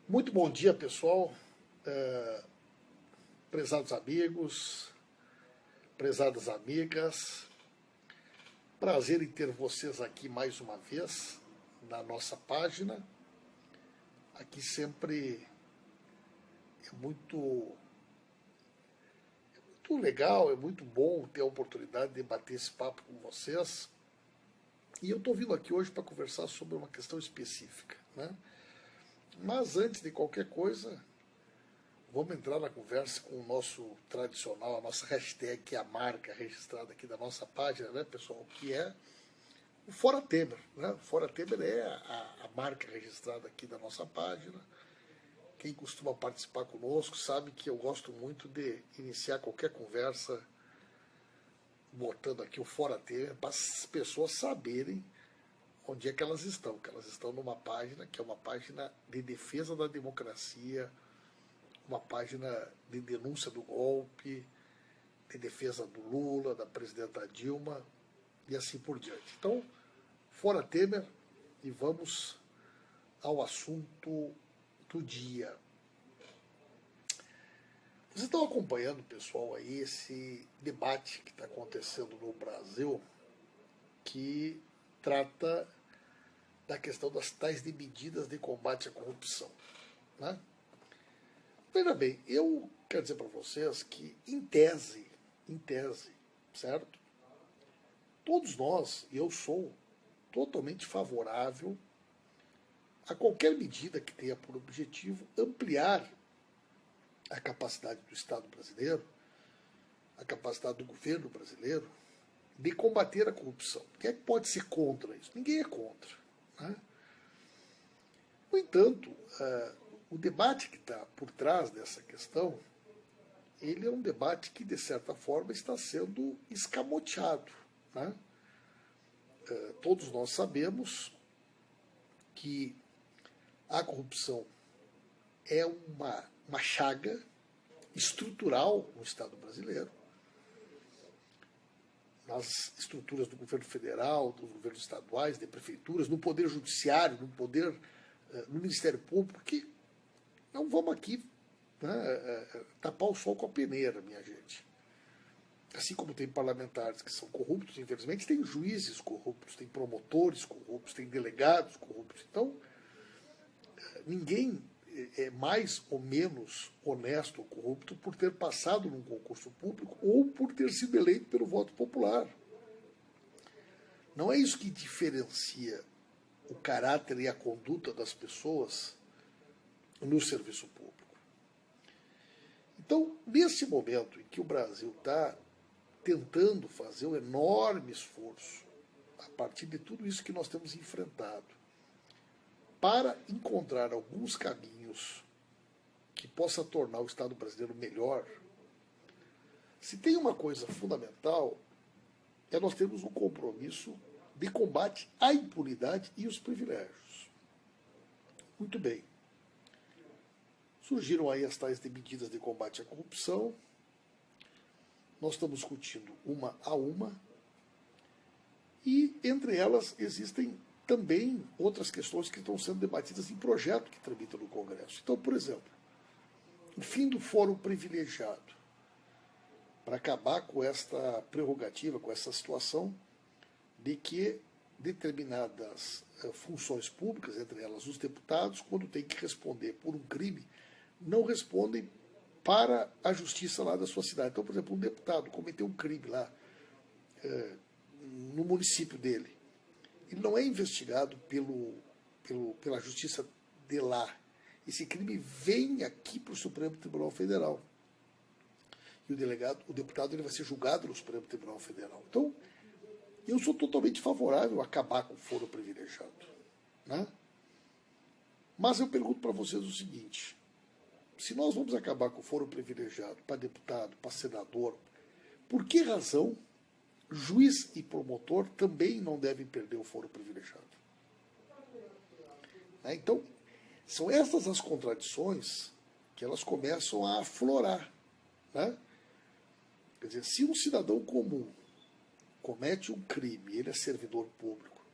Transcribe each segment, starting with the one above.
Muito bom dia, pessoal, prezados amigos, prezadas amigas. Prazer em ter vocês aqui mais uma vez na nossa página. Aqui sempre é muito legal, é muito bom ter a oportunidade de bater esse papo com vocês. E eu estou vindo aqui hoje para conversar sobre uma questão específica, né? Mas antes de qualquer coisa, vamos entrar na conversa com o nosso tradicional, a nossa hashtag, que é a marca registrada aqui da nossa página, né, pessoal? Que é o Fora Temer, né? O Fora Temer é a marca registrada aqui da nossa página. Quem costuma participar conosco sabe que eu gosto muito de iniciar qualquer conversa botando aqui o Fora Temer para as pessoas saberem onde é que elas estão. Que elas estão numa página que é uma página de defesa da democracia, uma página de denúncia do golpe, de defesa do Lula, da presidenta Dilma e assim por diante. Então, Fora Temer, e vamos ao assunto do dia. Vocês estão acompanhando, pessoal, aí esse debate que está acontecendo no Brasil, que trata da questão das tais de medidas de combate à corrupção, né? Veja bem, eu quero dizer para vocês que, em tese, certo? Todos nós, e eu sou totalmente favorável a qualquer medida que tenha por objetivo ampliar a capacidade do Estado brasileiro, a capacidade do governo brasileiro de combater a corrupção. Quem é que pode ser contra isso? Ninguém é contra, né? No entanto, o debate que está por trás dessa questão, ele é um debate que, de certa forma, está sendo escamoteado, né? Todos nós sabemos que a corrupção é uma chaga estrutural no Estado brasileiro, nas estruturas do governo federal, dos governos estaduais, de prefeituras, no poder judiciário, no Ministério Público, que não vamos aqui, né, tapar o sol com a peneira, minha gente. Assim como tem parlamentares que são corruptos, infelizmente, tem juízes corruptos, tem promotores corruptos, tem delegados corruptos. Então, ninguém é mais ou menos honesto ou corrupto por ter passado num concurso público ou por ter sido eleito pelo voto popular. Não é isso que diferencia o caráter e a conduta das pessoas no serviço público. Então, nesse momento em que o Brasil está tentando fazer um enorme esforço, a partir de tudo isso que nós temos enfrentado, para encontrar alguns caminhos que possa tornar o Estado brasileiro melhor, se tem uma coisa fundamental, é nós termos um compromisso de combate à impunidade e os privilégios. Muito bem. Surgiram aí as tais de medidas de combate à corrupção. Nós estamos discutindo uma a uma. E, entre elas, existem também outras questões que estão sendo debatidas em projeto que tramita no Congresso. Então, por exemplo, o fim do fórum privilegiado, para acabar com esta prerrogativa, com essa situação de que determinadas funções públicas, entre elas os deputados, quando têm que responder por um crime, não respondem para a justiça lá da sua cidade. Então, por exemplo, um deputado cometeu um crime lá no município dele. Ele não é investigado pela justiça de lá. Esse crime vem aqui para o Supremo Tribunal Federal. E o deputado, ele vai ser julgado no Supremo Tribunal Federal. Então, eu sou totalmente favorável a acabar com o foro privilegiado, né? Mas eu pergunto para vocês o seguinte: se nós vamos acabar com o foro privilegiado para deputado, para senador, por que razão juiz e promotor também não devem perder o foro privilegiado? Então, são essas as contradições que elas começam a aflorar, né? Quer dizer, se um cidadão comum comete um crime, ele é servidor público,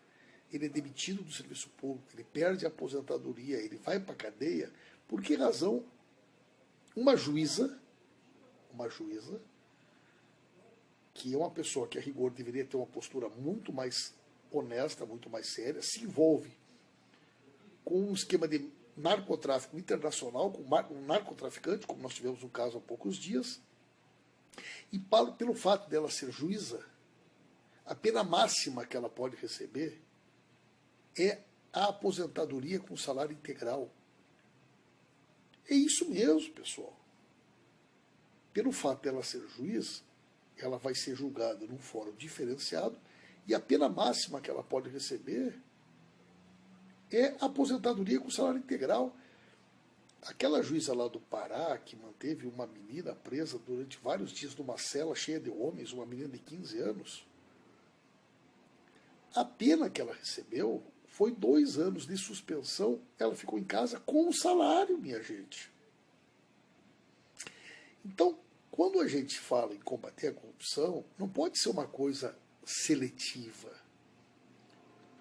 ele é demitido do serviço público, ele perde a aposentadoria, ele vai para a cadeia, por que razão uma juíza, que é uma pessoa que a rigor deveria ter uma postura muito mais honesta, muito mais séria, se envolve com um esquema de narcotráfico internacional, com um narcotraficante, como nós tivemos um caso há poucos dias, e pelo fato dela ser juíza, a pena máxima que ela pode receber é a aposentadoria com salário integral. É isso mesmo, pessoal. Pelo fato dela ser juiz, ela vai ser julgada num fórum diferenciado e a pena máxima que ela pode receber é a aposentadoria com salário integral. Aquela juíza lá do Pará, que manteve uma menina presa durante vários dias numa cela cheia de homens, uma menina de 15 anos, a pena que ela recebeu foi 2 anos de suspensão. Ela ficou em casa com o salário, minha gente. Então, quando a gente fala em combater a corrupção, não pode ser uma coisa seletiva.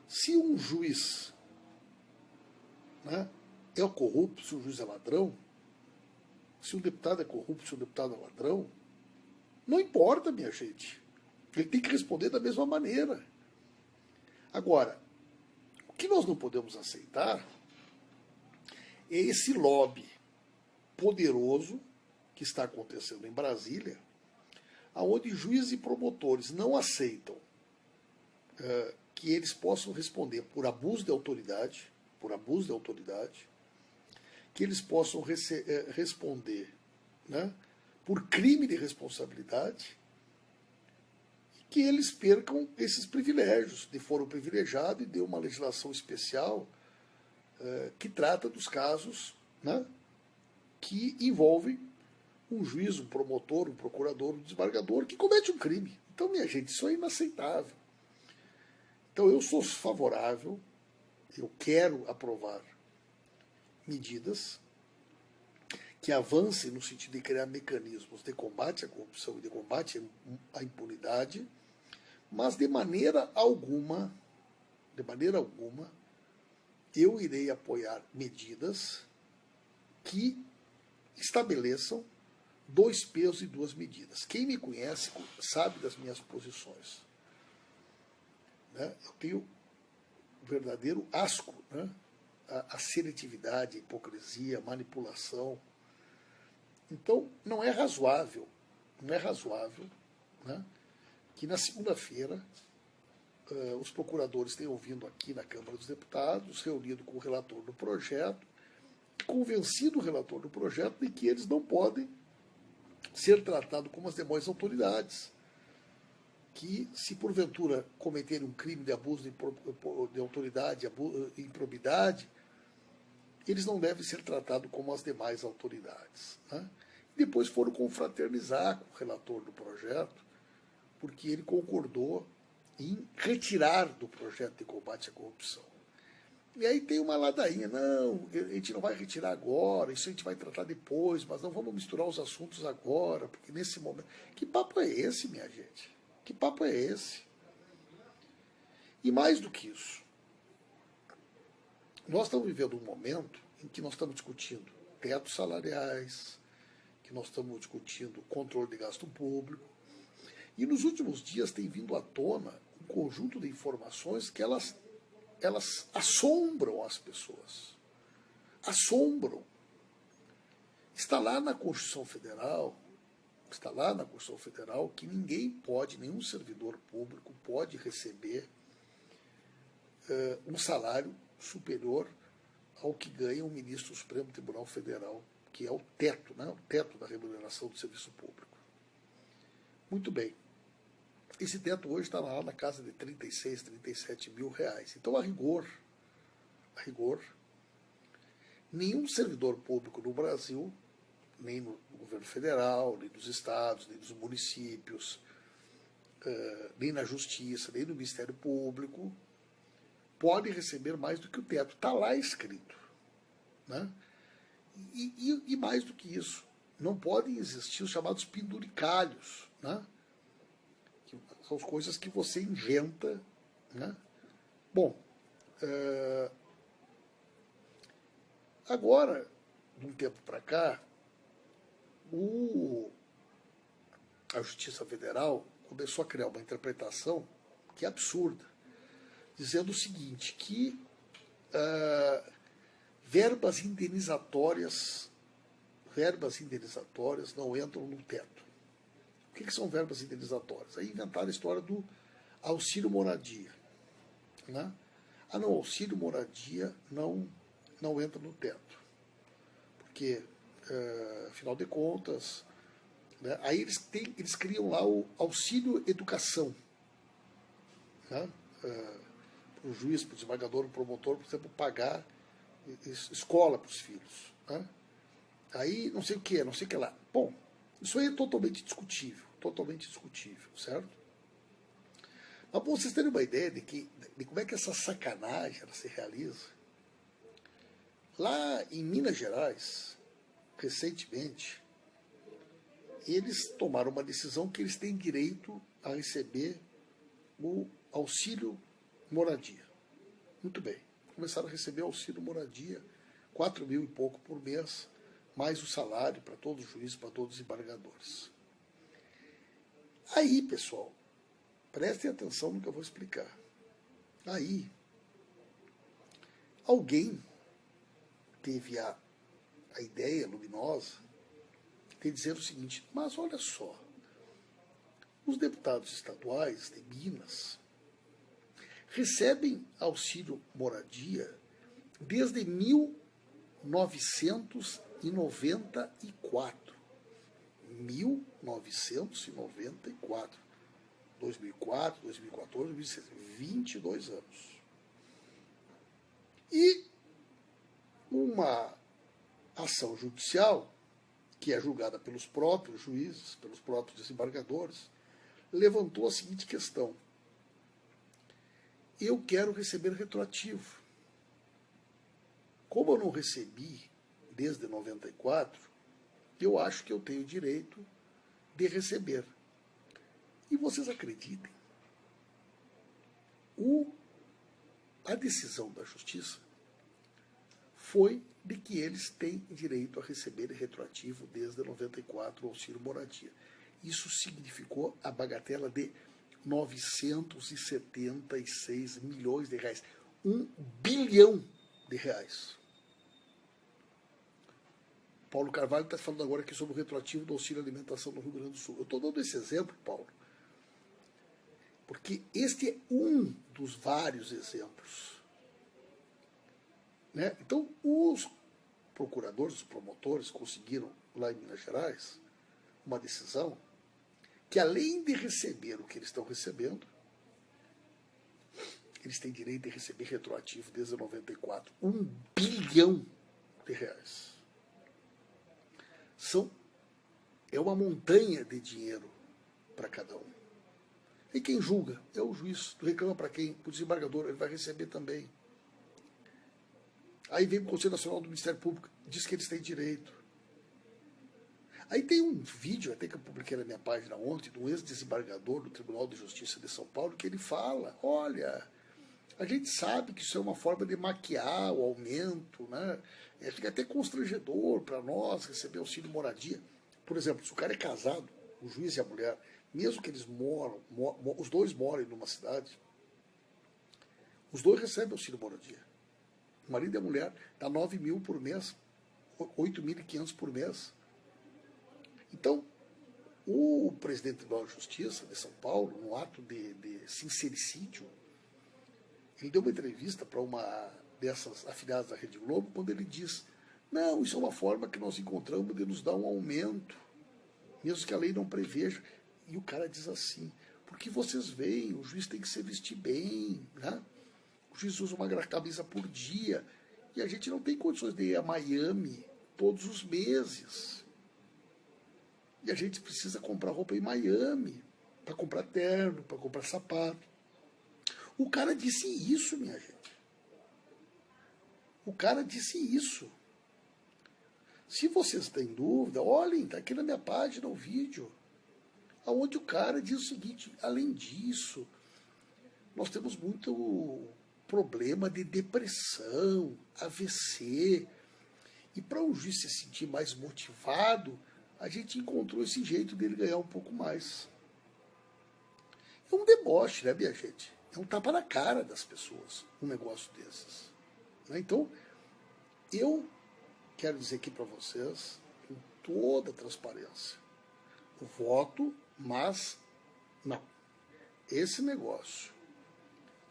Se um juiz, né, é corrupto, se o juiz é ladrão, se um deputado é corrupto, se um deputado é ladrão, não importa, minha gente. Ele tem que responder da mesma maneira. Agora, o que nós não podemos aceitar é esse lobby poderoso que está acontecendo em Brasília, onde juízes e promotores não aceitam que eles possam responder por abuso de autoridade, que eles possam responder, né, por crime de responsabilidade, e que eles percam esses privilégios de foro privilegiado e de uma legislação especial que trata dos casos, né, que envolvem um juiz, um promotor, um procurador, um desembargador que comete um crime. Então, minha gente, isso é inaceitável. Então, eu sou favorável, eu quero aprovar medidas que avancem no sentido de criar mecanismos de combate à corrupção e de combate à impunidade, mas de maneira alguma, eu irei apoiar medidas que estabeleçam 2 pesos e 2 medidas. Quem me conhece sabe das minhas posições, né? Eu tenho verdadeiro asco, né, a seletividade, a hipocrisia, a manipulação. Então, não é razoável, né, que na segunda-feira os procuradores tenham vindo aqui na Câmara dos Deputados, reunido com o relator do projeto, convencido o relator do projeto de que eles não podem ser tratados como as demais autoridades, que, se porventura cometerem um crime de abuso de autoridade, improbidade, eles não devem ser tratados como as demais autoridades, né? Depois foram confraternizar com o relator do projeto, porque ele concordou em retirar do projeto de combate à corrupção. E aí tem uma ladainha, não, a gente não vai retirar agora, isso a gente vai tratar depois, mas não vamos misturar os assuntos agora, porque nesse momento... Que papo é esse, minha gente? Que papo é esse? E mais do que isso, nós estamos vivendo um momento em que nós estamos discutindo tetos salariais, que nós estamos discutindo controle de gasto público, e nos últimos dias tem vindo à tona um conjunto de informações que elas assombram as pessoas. Assombram. Está lá na Constituição Federal que ninguém pode, nenhum servidor público pode receber um salário superior ao que ganha um ministro do Supremo Tribunal Federal, que é o teto, né, o teto da remuneração do serviço público. Muito bem. Esse teto hoje está lá na casa de 36, 37 mil reais. Então, a rigor, nenhum servidor público no Brasil, nem no governo federal, nem nos estados, nem nos municípios, nem na justiça, nem no Ministério Público, pode receber mais do que o teto. Está lá escrito, né? E mais do que isso, não podem existir os chamados penduricalhos, né? Que são as coisas que você inventa, né? Bom, Agora, de um tempo para cá, a Justiça Federal começou a criar uma interpretação que é absurda, dizendo o seguinte, que verbas indenizatórias não entram no teto. O que são verbas indenizatórias? Aí inventaram a história do auxílio moradia. Né? Não, auxílio moradia não entra no teto. Porque, afinal de contas, né, aí eles criam lá o auxílio educação. Né? Para o juiz, para o desembargador, para o promotor, por exemplo, pagar escola para os filhos. Né? Aí não sei o que, não sei o que lá. Bom, isso aí é totalmente discutível, certo? Mas para vocês terem uma ideia de como é que essa sacanagem ela se realiza, lá em Minas Gerais, recentemente, eles tomaram uma decisão que eles têm direito a receber o auxílio moradia. Muito bem, começaram a receber auxílio moradia, 4 mil e pouco por mês, mais o salário para todos os juízes, para todos os embargadores. Aí, pessoal, prestem atenção no que eu vou explicar. Aí, alguém teve a ideia luminosa de dizer o seguinte, mas olha só, os deputados estaduais de Minas recebem auxílio moradia desde 1994. 1994. 2004, 2014, 2016, 22 anos. E uma ação judicial, que é julgada pelos próprios juízes, pelos próprios desembargadores, levantou a seguinte questão. Eu quero receber retroativo. Como eu não recebi desde 94, eu acho que eu tenho direito de receber. E vocês acreditem, a decisão da Justiça foi de que eles têm direito a receber retroativo desde 94 o auxílio moradia. Isso significou a bagatela de 976 milhões de reais. 1 bilhão de reais. Paulo Carvalho está falando agora aqui sobre o retroativo do auxílio alimentação no Rio Grande do Sul. Eu estou dando esse exemplo, Paulo, porque este é um dos vários exemplos. Né? Então, os procuradores, os promotores conseguiram, lá em Minas Gerais, uma decisão que, além de receber o que eles estão recebendo, eles têm direito de receber retroativo desde 94. 1 bilhão de reais. É uma montanha de dinheiro para cada um. E quem julga é o juiz. Tu reclama para quem? Para o desembargador, ele vai receber também. Aí vem o Conselho Nacional do Ministério Público, diz que eles têm direito. Aí tem um vídeo, até que eu publiquei na minha página ontem, de um ex-desembargador do Tribunal de Justiça de São Paulo, que ele fala, olha, a gente sabe que isso é uma forma de maquiar o aumento, né? Fica até constrangedor para nós receber auxílio moradia. Por exemplo, se o cara é casado, o juiz e a mulher, mesmo que eles os dois morem numa cidade, os dois recebem auxílio moradia. O marido e a mulher dá 9 mil por mês, 8.500 por mês. Então, o presidente do Tribunal de Justiça de São Paulo, no ato de sincericídio, ele deu uma entrevista para uma dessas afiliadas da Rede Globo, quando ele diz, não, isso é uma forma que nós encontramos de nos dar um aumento, mesmo que a lei não preveja. E o cara diz assim, porque vocês veem, o juiz tem que se vestir bem, né? O juiz usa uma camisa por dia, e a gente não tem condições de ir a Miami todos os meses. E a gente precisa comprar roupa em Miami, para comprar terno, para comprar sapato. O cara disse isso, minha gente. O cara disse isso. Se vocês têm dúvida, olhem, está aqui na minha página o vídeo, onde o cara diz o seguinte, além disso, nós temos muito problema de depressão, AVC. E para o juiz se sentir mais motivado, a gente encontrou esse jeito dele ganhar um pouco mais. É um deboche, né, minha gente? É um tapa na cara das pessoas, um negócio desses. Então, eu quero dizer aqui para vocês, com toda transparência, o voto, mas não. Esse negócio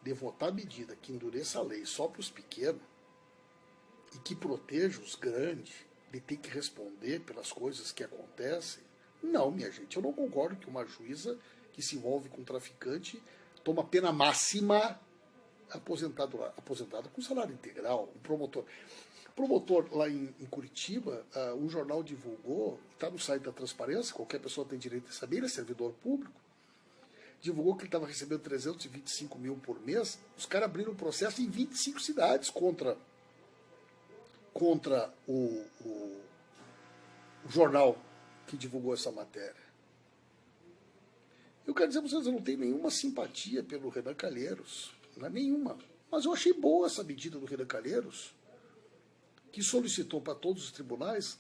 de votar a medida que endureça a lei só para os pequenos e que proteja os grandes de ter que responder pelas coisas que acontecem, não, minha gente, eu não concordo que uma juíza que se envolve com um traficante toma pena máxima aposentada com salário integral, um promotor. Promotor lá em Curitiba, um jornal divulgou, está no site da Transparência, qualquer pessoa tem direito de saber, ele é servidor público, divulgou que ele estava recebendo 325 mil por mês, os caras abriram um processo em 25 cidades contra o jornal que divulgou essa matéria. Eu quero dizer para vocês, eu não tenho nenhuma simpatia pelo Renan Calheiros, não é nenhuma, mas eu achei boa essa medida do Renan Calheiros, que solicitou para todos os tribunais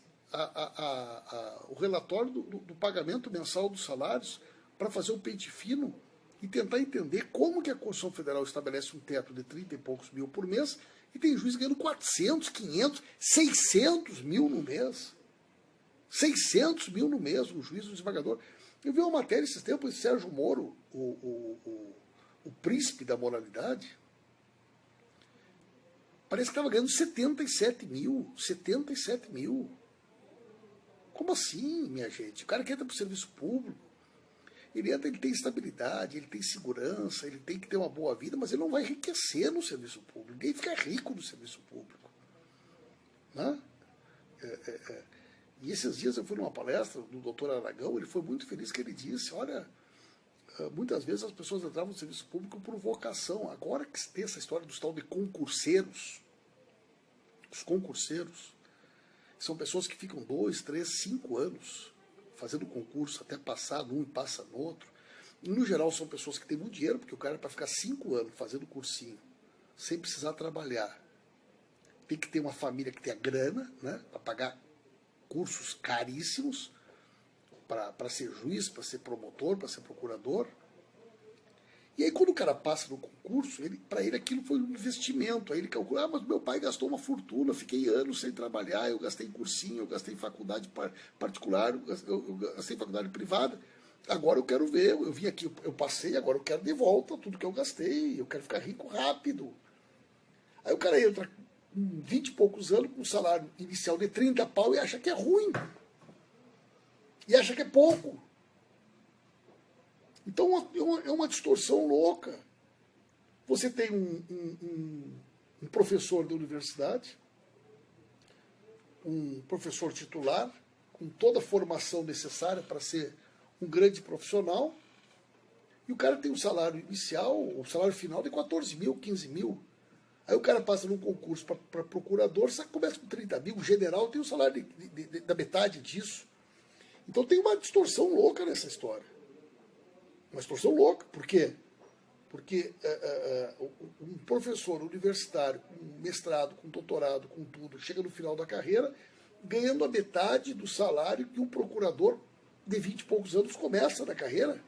o relatório do pagamento mensal dos salários para fazer um pente fino e tentar entender como que a Constituição Federal estabelece um teto de 30 e poucos mil por mês e tem juiz ganhando 400, 500, 600 mil no mês. 600 mil no mês, um juiz, um desembargador. Eu vi uma matéria esses tempos de Sérgio Moro, o príncipe da moralidade, parece que estava ganhando 77 mil. 77 mil. Como assim, minha gente? O cara que entra para o serviço público, ele tem estabilidade, ele tem segurança, ele tem que ter uma boa vida, mas ele não vai enriquecer no serviço público. Ninguém fica rico no serviço público. Né? E esses dias eu fui numa palestra do doutor Aragão, ele foi muito feliz que ele disse, olha, muitas vezes as pessoas entravam no serviço público por vocação. Agora que tem essa história dos tal de concurseiros, os concurseiros são pessoas que ficam 2, 3, 5 anos fazendo concurso até passar num e passa no outro. E, no geral, são pessoas que têm muito dinheiro, porque o cara, para ficar 5 anos fazendo cursinho, sem precisar trabalhar, tem que ter uma família que tenha grana, né, para pagar cursos caríssimos, para ser juiz, para ser promotor, para ser procurador. E aí, quando o cara passa no concurso, para ele aquilo foi um investimento. Aí ele calcula, mas meu pai gastou uma fortuna, fiquei anos sem trabalhar, eu gastei em cursinho, eu gastei em faculdade particular, eu gastei em faculdade privada. Agora eu quero ver, eu vim aqui, eu passei, agora eu quero de volta tudo que eu gastei, eu quero ficar rico rápido. Aí o cara entra com 20 e poucos anos, com um salário inicial de 30 pau e acha que é ruim. E acha que é pouco. Então é uma distorção louca. Você tem um professor da universidade, um professor titular, com toda a formação necessária para ser um grande profissional, e o cara tem um salário inicial, o salário final de 14 mil, 15 mil. Aí o cara passa num concurso para procurador, começa com 30 mil, o general tem um salário da metade disso. Então tem uma distorção louca nessa história. Uma distorção louca. Por quê? Porque um professor universitário, com mestrado, com doutorado, com tudo, chega no final da carreira ganhando a metade do salário que um procurador de 20 e poucos anos começa na carreira.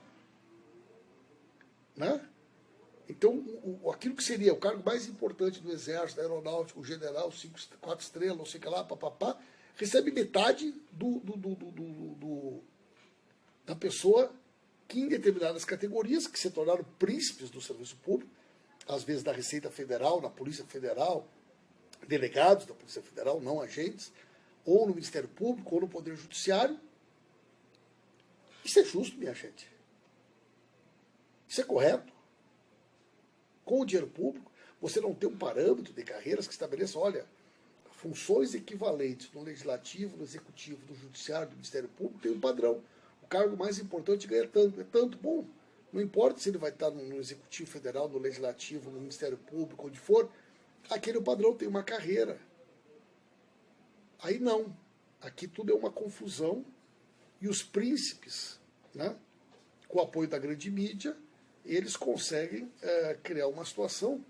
Né? Então, aquilo que seria o cargo mais importante do Exército, da Aeronáutica, o general, 4 estrelas, não sei o que lá, papapá, recebe metade da pessoa que em determinadas categorias, que se tornaram príncipes do serviço público, às vezes da Receita Federal, na Polícia Federal, delegados da Polícia Federal, não agentes, ou no Ministério Público, ou no Poder Judiciário. Isso é justo, minha gente. Isso é correto. Com o dinheiro público, você não tem um parâmetro de carreiras que estabeleça, olha, funções equivalentes no Legislativo, no Executivo, no Judiciário, no Ministério Público, tem um padrão. O cargo mais importante ganha tanto. É tanto, bom, não importa se ele vai estar no Executivo Federal, no Legislativo, no Ministério Público, onde for, aquele padrão tem uma carreira. Aí não. Aqui tudo é uma confusão e os príncipes, né, com o apoio da grande mídia, eles conseguem criar uma situação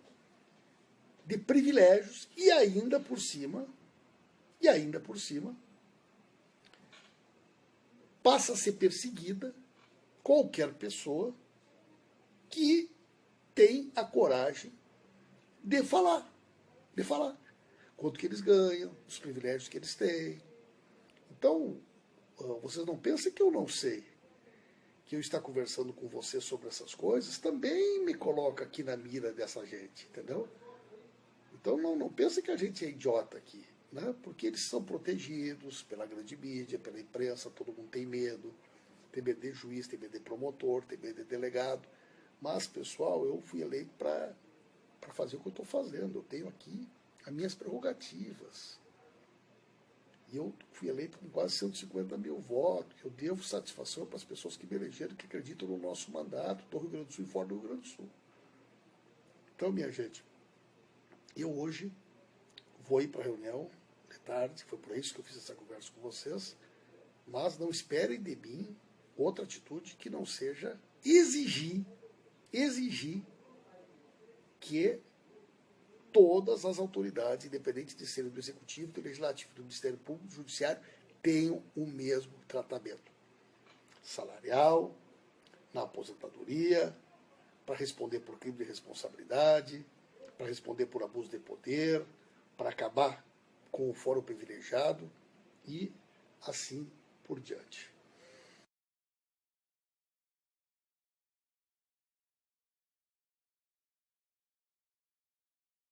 de privilégios e ainda por cima, passa a ser perseguida qualquer pessoa que tem a coragem de falar, quanto que eles ganham, os privilégios que eles têm. Então, vocês não pensem que eu não sei, que eu estar conversando com você sobre essas coisas também me coloca aqui na mira dessa gente, entendeu? Então não pensem que a gente é idiota aqui, né? Porque eles são protegidos pela grande mídia, pela imprensa, todo mundo tem medo de juiz, tem medo de promotor, tem medo de delegado. Mas, pessoal, eu fui eleito para fazer o que eu estou fazendo. Eu tenho aqui as minhas prerrogativas. E eu fui eleito com quase 150 mil votos. Eu devo satisfação para as pessoas que me elegeram, que acreditam no nosso mandato, do Rio Grande do Sul e fora do Rio Grande do Sul. Então, minha gente, eu hoje vou ir para a reunião de tarde, foi por isso que eu fiz essa conversa com vocês, mas não esperem de mim outra atitude que não seja exigir que todas as autoridades, independente de serem do Executivo, do Legislativo, do Ministério Público, do Judiciário, tenham o mesmo tratamento salarial, na aposentadoria, para responder por crime de responsabilidade, para responder por abuso de poder, para acabar com o fórum privilegiado e assim por diante.